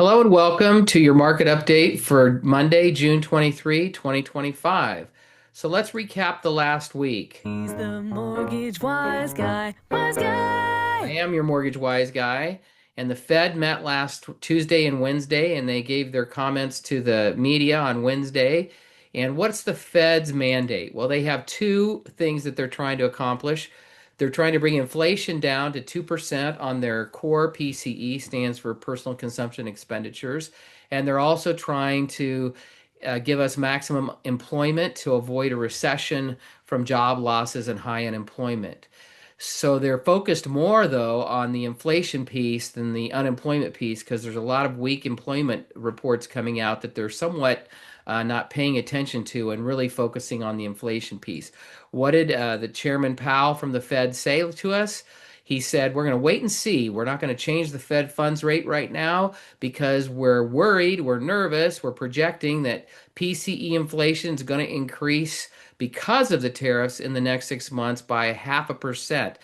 Hello and welcome to your market update for Monday, June 23, 2025. So let's recap the last week. He's the mortgage wise guy, wise I guy. am your mortgage wise guy, and the Fed met last Tuesday and Wednesday, and they gave their comments to the media on Wednesday. And what's the Fed's mandate? Well, they have two things that they're trying to accomplish. They're trying to bring inflation down to 2% on their core PCE, stands for personal consumption expenditures. And they're also trying to give us maximum employment to avoid a recession from job losses and high unemployment. So they're focused more, though, on the inflation piece than the unemployment piece because there's a lot of weak employment reports coming out that they're somewhat not paying attention to and really focusing on the inflation piece. What did the Chairman Powell from the Fed say to us? He said, we're going to wait and see. We're not going to change the Fed funds rate right now because we're worried, we're nervous, we're projecting that PCE inflation is going to increase because of the tariffs in the next 6 months by 0.5%.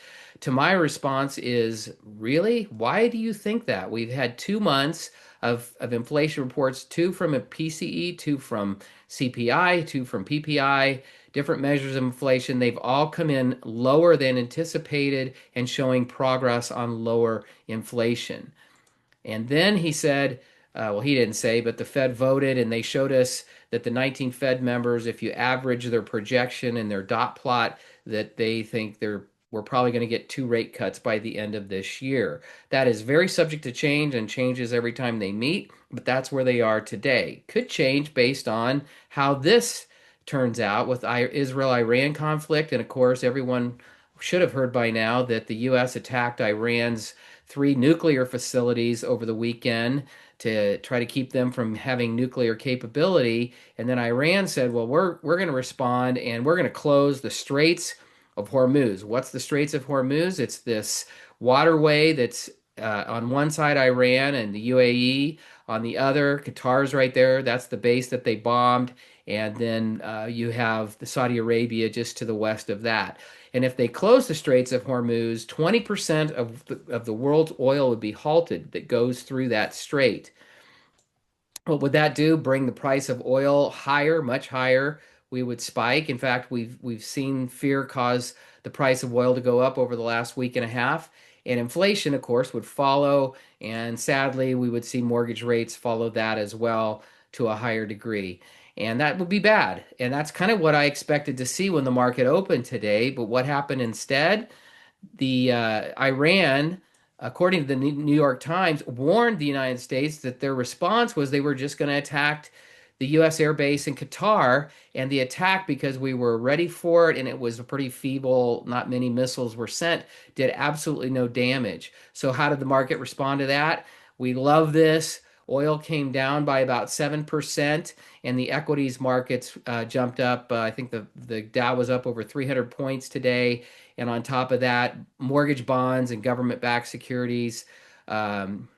To my response is, really? Why do you think that? We've had 2 months of inflation reports, two from a PCE, two from CPI, two from PPI, different measures of inflation. They've all come in lower than anticipated and showing progress on lower inflation. And then he said, well, he didn't say, but the Fed voted and they showed us that the 19 Fed members, if you average their projection and their dot plot, that they think we're probably going to get two rate cuts by the end of this year. That is very subject to change and changes every time they meet, but that's where they are today. Could change based on how this turns out with Israel-Iran conflict. And of course, everyone should have heard by now that the U.S. attacked Iran's three nuclear facilities over the weekend to try to keep them from having nuclear capability. And then Iran said, well, we're going to respond and we're going to close the Straits of Hormuz. What's the Straits of Hormuz? It's this waterway that's on one side Iran and the UAE, on the other Qatar's right there. That's the base that they bombed. And then you have the Saudi Arabia just to the west of that. And if they close the Straits of Hormuz, 20% of the world's oil would be halted that goes through that strait. What would that do? Bring the price of oil higher, much higher. We would spike. In fact, we've seen fear cause the price of oil to go up over the last week and a half. And inflation, of course, would follow. And sadly, we would see mortgage rates follow that as well to a higher degree. And that would be bad. And that's kind of what I expected to see when the market opened today. But what happened instead? The Iran, according to the New York Times, warned the United States that their response was they were just going to attack the U.S. Air Base in Qatar, and the attack, because we were ready for it and it was a pretty feeble, not many missiles were sent, did absolutely no damage. So how did the market respond to that? We love this. Oil came down by about 7%, and the equities markets jumped up. I think the Dow was up over 300 points today. And on top of that, mortgage bonds and government-backed securities, um,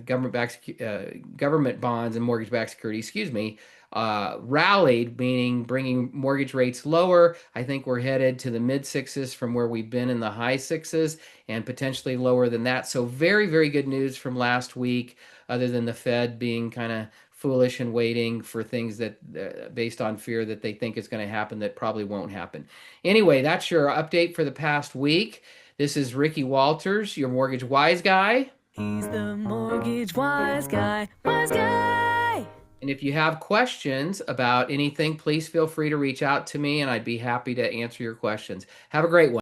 government bonds and mortgage-backed securities, excuse me, rallied, meaning bringing mortgage rates lower. I think we're headed to the mid sixes from where we've been in the high sixes and potentially lower than that. So very, very good news from last week, other than the Fed being kind of foolish and waiting for things that based on fear that they think is going to happen that probably won't happen. Anyway, that's your update for the past week. This is Ricky Walters, your mortgage wise guy. He's the mortgage wise guy, wise guy. And if you have questions about anything, please feel free to reach out to me and I'd be happy to answer your questions. Have a great one.